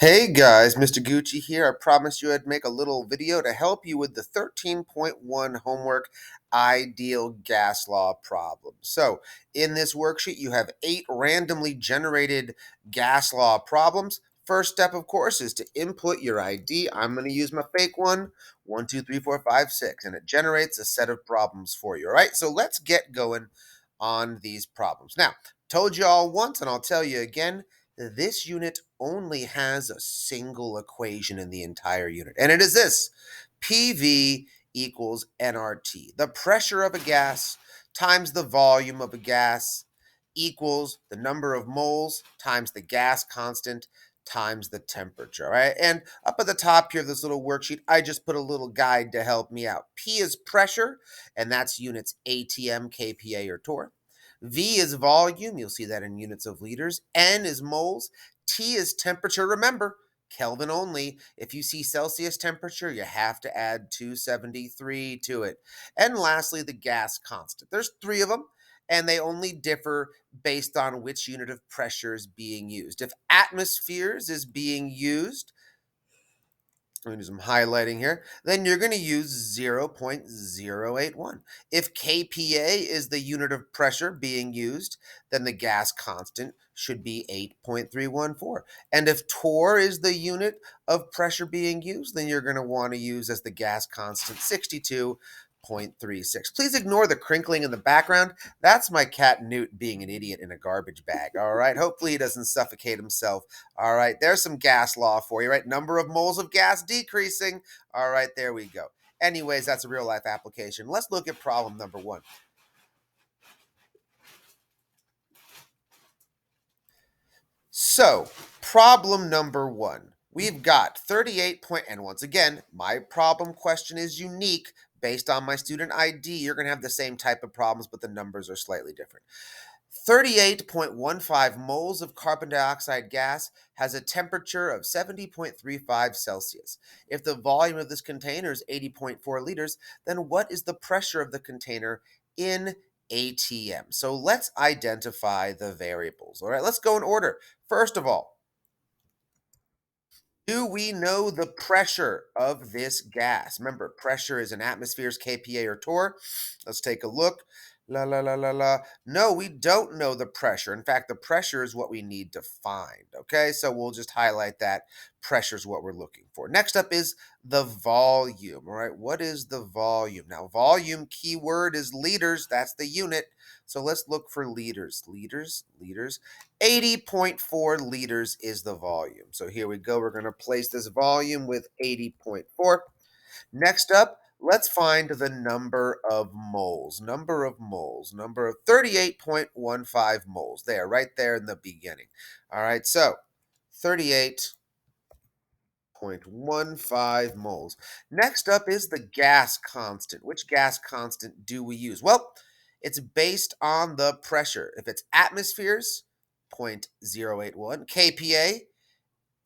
Hey guys, Mr. Gucci here. I promised you I'd make a little video to help you with the 13.1 homework ideal gas law problem. So, in this worksheet, you have 8 randomly generated gas law problems. First step, of course, is to input your ID. I'm going to use my fake one, 1, 2, 3, 4, 5, 6, and it generates a set of problems for you. All right, so let's get going on these problems. Now, told you all once, and I'll tell you again, this unit only has a single equation in the entire unit, and it is this: PV equals nRT. The pressure of a gas times the volume of a gas equals the number of moles times the gas constant times the temperature, all right? And up at the top here of this little worksheet, I just put a little guide to help me out. P is pressure, and that's units ATM, kPa, or torr. V is volume. You'll see that in units of liters. N is moles. T is temperature. Remember, Kelvin only. If you see Celsius temperature, you have to add 273 to it. And lastly, the gas constant. There's 3 of them, and they only differ based on which unit of pressure is being used. If atmospheres is being used, I'm going to do some highlighting here, then you're going to use 0.081. If kPa is the unit of pressure being used, then the gas constant should be 8.314. And if torr is the unit of pressure being used, then you're going to want to use as the gas constant 62.36. Please ignore the crinkling in the background. That's my cat Newt being an idiot in a garbage bag, all right? Hopefully he doesn't suffocate himself. All right, there's some gas law for you, right? Number of moles of gas decreasing. All right, there we go. Anyways, that's a real life application. Let's look at problem number 1. So, problem number 1. We've got 38 point, and once again, my problem question is unique based on my student ID. You're going to have the same type of problems, but the numbers are slightly different. 38.15 moles of carbon dioxide gas has a temperature of 70.35 Celsius. If the volume of this container is 80.4 liters, then what is the pressure of the container in ATM? So let's identify the variables. All right, let's go in order. First of all, do we know the pressure of this gas? Remember, pressure is in atmospheres, kPa, or torr. Let's take a look. La, la, la, la, la. No, we don't know the pressure. In fact, the pressure is what we need to find. Okay, so we'll just highlight that. Pressure is what we're looking for. Next up is the volume. All right, what is the volume? Now, volume keyword is liters. That's the unit. So let's look for liters. Liters. 80.4 liters is the volume. So here we go. We're going to place this volume with 80.4. Next up, let's find the number of moles. Number of 38.15 moles. There, right there in the beginning. All right, so 38.15 moles. Next up is the gas constant. Which gas constant do we use? Well, it's based on the pressure. If it's atmospheres, 0.081, kPa,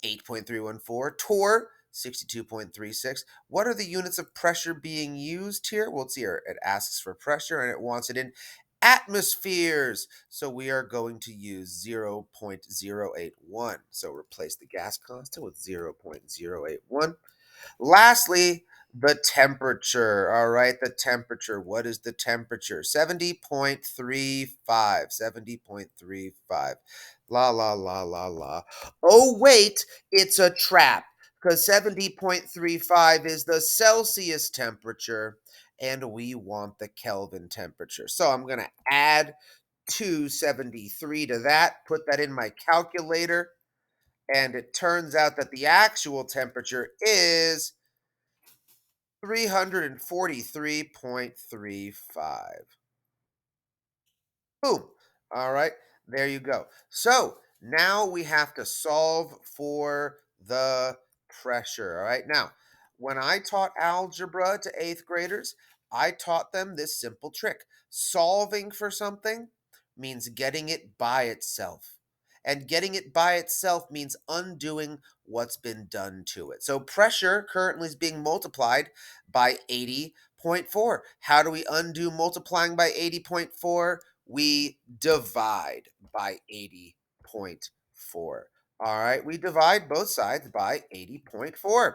8.314, torr, 62.36. What are the units of pressure being used here? Well, it's here. It asks for pressure and it wants it in atmospheres. So we are going to use 0.081. So replace the gas constant with 0.081. Lastly, the temperature. All right, the temperature. What is the temperature? 70.35. 70.35. La, la, la, la, la. Oh, wait, it's a trap because 70.35 is the Celsius temperature and we want the Kelvin temperature. So I'm going to add 273 to that, put that in my calculator, and it turns out that the actual temperature is 343.35. Boom. All right, there you go. So now we have to solve for the pressure. All right, now when I taught algebra to 8th graders, I taught them this simple trick. Solving for something means getting it by itself. And getting it by itself means undoing what's been done to it. So pressure currently is being multiplied by 80.4. How do we undo multiplying by 80.4? We divide by 80.4. All right, we divide both sides by 80.4. All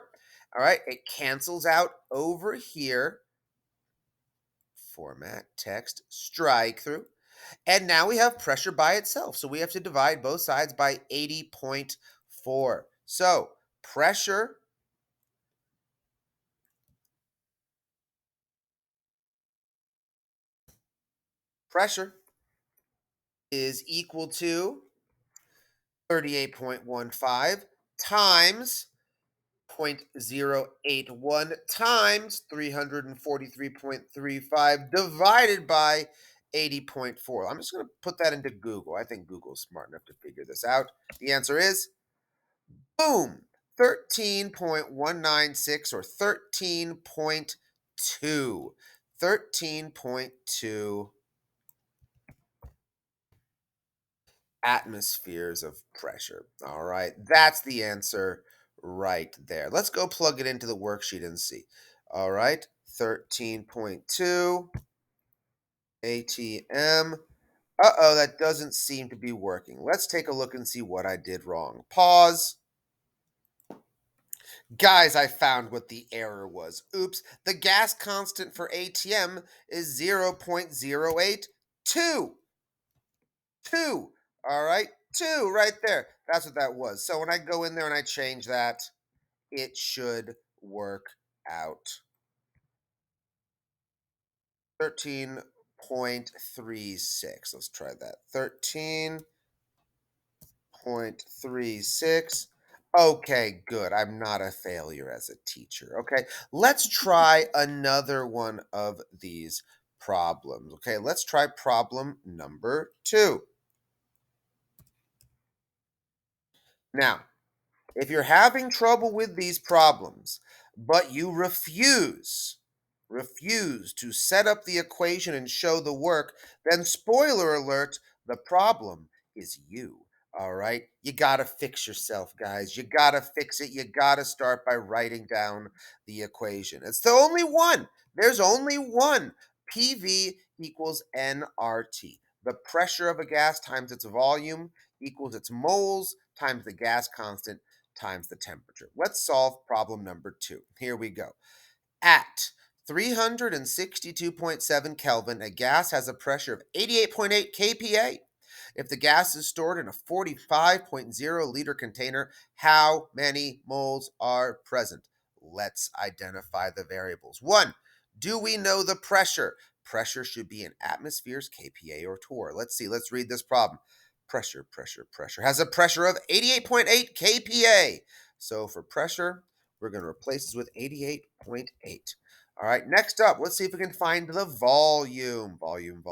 right, it cancels out over here. Format, text, strike through. And now we have pressure by itself. So we have to divide both sides by 80.4. So pressure is equal to 38.15 times 0.081 times 343.35 divided by 80.4. I'm just going to put that into Google. I think Google's smart enough to figure this out. The answer is boom, 13.196 or 13.2. 13.2 atmospheres of pressure. All right, that's the answer right there. Let's go plug it into the worksheet and see. All right, 13.2 ATM. Uh-oh, that doesn't seem to be working. Let's take a look and see what I did wrong. Pause. Guys, I found what the error was. Oops, the gas constant for ATM is 0.082. 2. All right, 2 right there. That's what that was. So when I go in there and I change that, it should work out. 13.36. Let's try that. 13.36. Okay, good. I'm not a failure as a teacher. Okay, let's try another one of these problems. Okay, let's try problem number 2. Now, if you're having trouble with these problems, but you refuse to set up the equation and show the work, then spoiler alert, the problem is you. All right? You got to fix yourself, guys. You got to fix it. You got to start by writing down the equation. It's the only one. There's only one. PV equals nRT. The pressure of a gas times its volume equals its moles times the gas constant times the temperature. Let's solve problem number 2. Here we go. At 362.7 Kelvin, a gas has a pressure of 88.8 kPa. If the gas is stored in a 45.0 liter container, how many moles are present? Let's identify the variables. 1. Do we know the pressure? Pressure should be in atmospheres, kPa, or torr. Let's see. Let's read this problem. Pressure has a pressure of 88.8 kPa. So for pressure, we're going to replace this with 88.8. All right, next up, let's see if we can find the volume. Volume.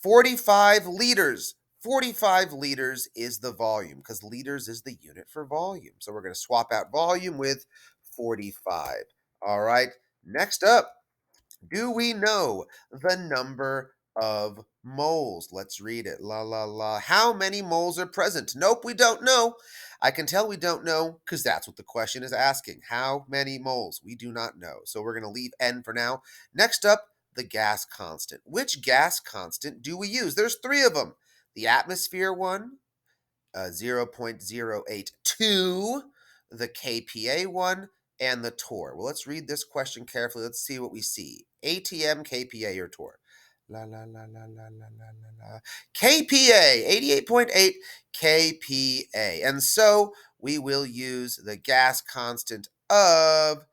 45 liters. 45 liters is the volume because liters is the unit for volume. So we're going to swap out volume with 45. All right, next up, do we know the number of moles? Let's read it. La la la. How many moles are present? Nope, we don't know. I can tell we don't know because that's what the question is asking. How many moles? We do not know. So we're going to leave N for now. Next up, the gas constant. Which gas constant do we use? There's 3 of them. The atmosphere one, 0.082, the kPa one, and the torr. Well, let's read this question carefully. Let's see what we see. ATM, kPa, or torr. La la la la la la la la la. kPa, 88.8 kPa. And so we will use the gas constant of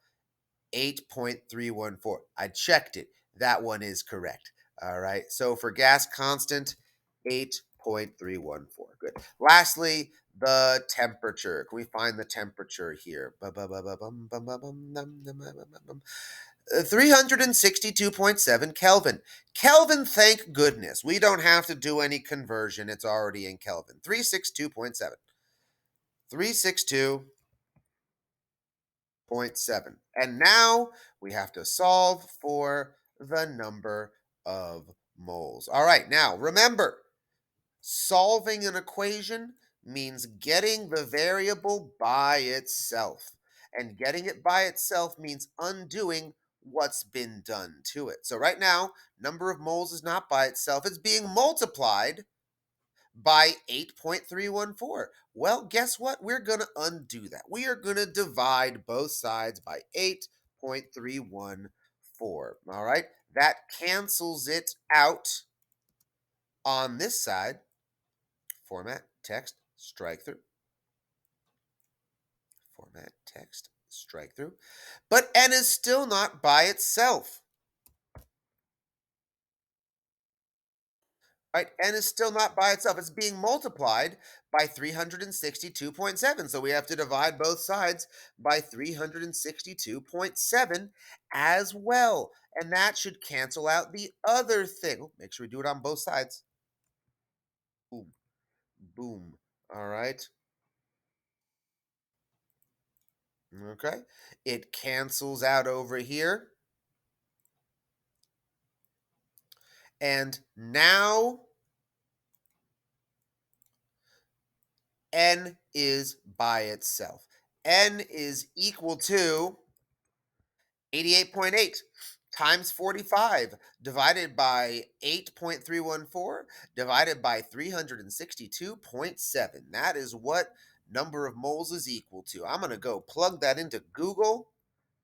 8.314. I checked it. That one is correct. All right. So for gas constant, 8.314. Good. Lastly, the temperature. Can we find the temperature here? 362.7 Kelvin. Kelvin, thank goodness. We don't have to do any conversion. It's already in Kelvin. 362.7. 362.7. And now we have to solve for the number of moles. All right, now remember, solving an equation means getting the variable by itself. And getting it by itself means undoing what's been done to it. So right now, number of moles is not by itself. It's being multiplied by 8.314. Well, guess what? We're going to undo that. We are going to divide both sides by 8.314. All right? That cancels it out on this side. Format, text, strike through. Format, text, strike through. But n is still not by itself. Right? N is still not by itself. It's being multiplied by 362.7. So we have to divide both sides by 362.7 as well. And that should cancel out the other thing. Oh, make sure we do it on both sides. Boom, boom. All right. Okay. It cancels out over here. And now n is by itself. N is equal to 88.8 times 45 divided by 8.314 divided by 362.7. That is what number of moles is equal to. I'm going to go plug that into Google.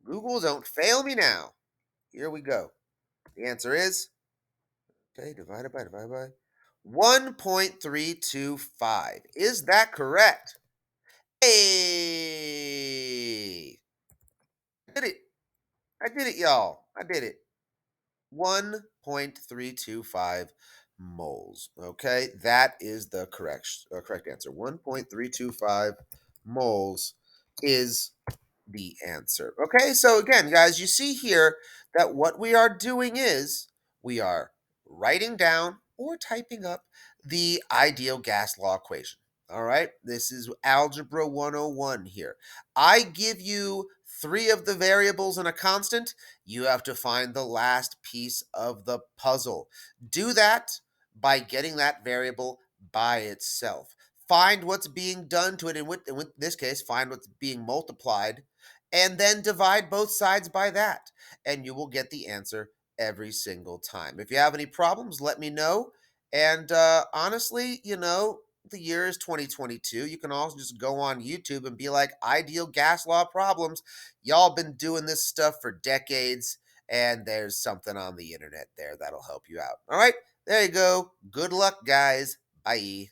Google, don't fail me now. Here we go. The answer is, okay, divided by 1.325. Is that correct? Hey! I did it. I did it, y'all. I did it. 1.325 moles. Okay, that is the correct answer. 1.325 moles is the answer. Okay, so again, guys, you see here that what we are doing is we are writing down or typing up the ideal gas law equation. All right, this is Algebra 101 here. I give you three of the variables and a constant. You have to find the last piece of the puzzle. Do that by getting that variable by itself. Find what's being done to it, in this case, find what's being multiplied and then divide both sides by that, and you will get the answer every single time. If you have any problems, let me know. And honestly, the year is 2022. You can also just go on YouTube and be like, ideal gas law problems. Y'all been doing this stuff for decades, and there's something on the internet there that'll help you out. All right, there you go. Good luck, guys. Bye.